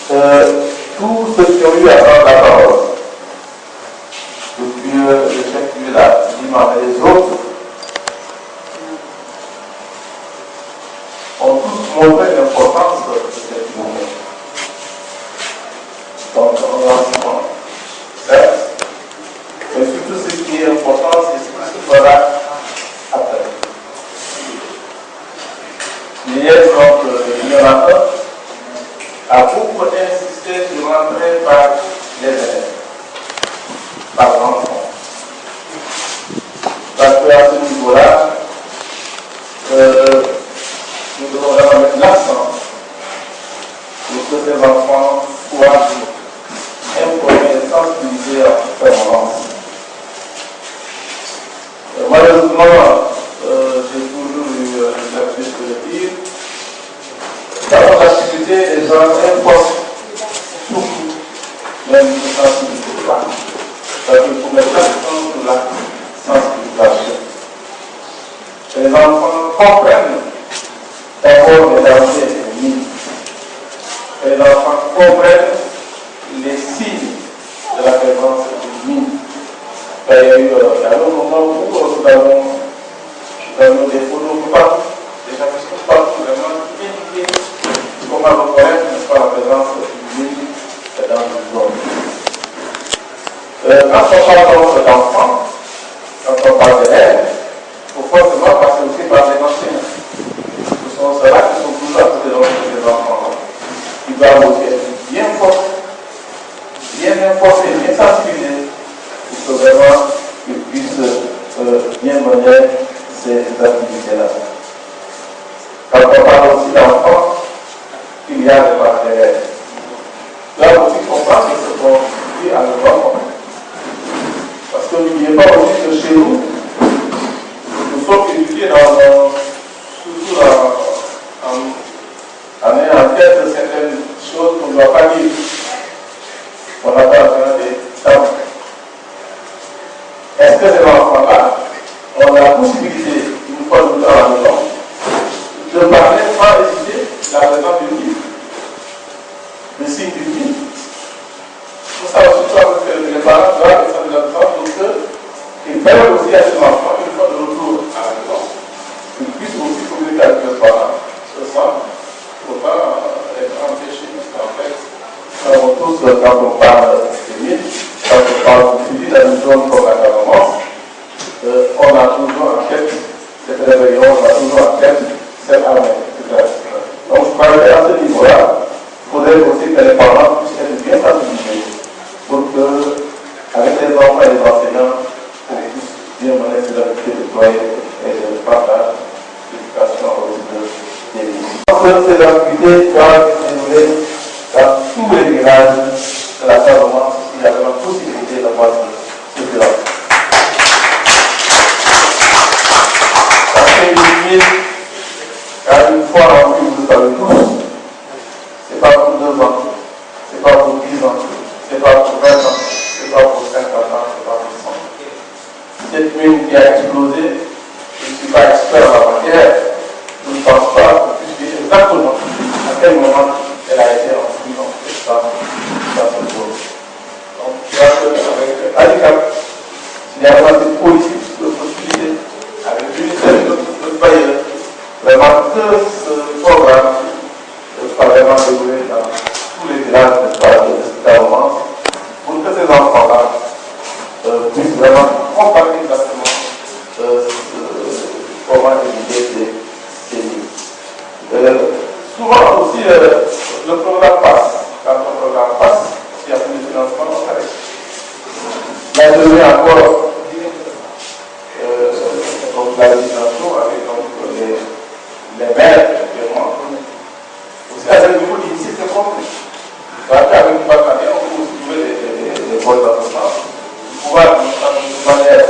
tous ceux qui ont eu à prendre la parole, depuis le chef du village, l'imam et les autres, ont tous montré l'importance de cette journée. Donc, on a certes, mais surtout ce qui est important, c'est ce qui se fera après. Hier, le générateur a beaucoup insisté sur l'entrée par les élèves, par l'enfant. Parce qu'à ce niveau-là, nous devons vraiment mettre l'accent pour que ces enfants soient informés et sensibilisés en permanence. Malheureusement, j'ai toujours eu l'habitude de le dire, dans notre activité, les gens importent surtout, même de sensibilité. Donc il faut mettre l'accent sur la sensibilisation. Les enfants comprennent d'abord les dangers des mines. Les enfants comprennent les signes de la présence des mines. D'ailleurs, il y a un moment où nous avons des photos partout, des gens qui sont partout, vraiment indiqués comment reconnaître la présence d'une mine dans une zone. Quand on parle d'enfants, quand on parle d'élèves, il faut forcément passer aussi par les enseignants. Ce sont ceux-là qui sont toujours à côté de ces enfants. Ils doivent aussi être bien formés, bien sensibilisés, pour que vraiment ils puissent bien mener ces activités-là. Quand on parle aussi d'enfants, il y a des partenaires. Là aussi, il faut pas que ce qu'on dit à nos enfants. Parce que n'oubliez pas aussi que chez nous, nous sommes éduqués surtout en ayant en tête certaines choses qu'on ne doit pas dire. On n'a pas besoin des tabous. Est-ce que ces enfants-là ont la possibilité, une fois nous dans la maison, de parler sans hésiter la présence d'une vie, le signe d'une vie? Nous savons surtout que les parents doivent être de l'enfant pour qu'ils permettent aussi à ces enfants, une fois de retour à la maison, qu'ils puissent aussi communiquer avec leurs parents. Ce soir, il ne faut pas être empêché, parce qu'en fait, nous savons tous, quand on parle des mythes, quand on parle du suivi dans une zone comme la Casamance, on a toujours en tête cette rébellion, on a toujours en tête cette armée, etc. Donc, je crois qu'à ce niveau-là, il faudrait aussi que les parents puissent être bien sensibilisés pour que, avec les enfants et les enseignants, on puisse bien mener ces activités de déployer et de partage, d'éducation aussi des vies. Ces activités doivent être déroulées dans tous les villages de la Casamance, s'il y avait la possibilité d'avoir ce village. Parce que une ville, car une fois remplie, vous le savez tous, c'est pas pour 2 ans, c'est pas pour 10 ans, c'est pas pour 20 ans, c'est pas pour 50 ans, c'est pas pour 100 ans. Cette mine qui a explosé, je ne suis pas expert en la matière, je ne pense pas que je puisse dire exactement à quel moment elle a été remplie dans cette zone. Donc, je crois qu'avec handicap, s'il y a vraiment des politiques de possibilités, avec l'unité de notre bailleur, vraiment que ce programme soit vraiment déroulé dans tous les villages de cette romance, pour que ces enfants-là puissent vraiment comprendre exactement comment éviter ces lignes. Souvent aussi, le programme passe. Quand le programme passe, s'il n'y a plus de financement, on s'arrête. Là, je vais encore dire, donc la législation avec les maires, évidemment, aussi à ce niveau d'ici, c'est compris. Avec une partenaire, on peut aussi trouver des bonnes associations. Pouvoir, de manière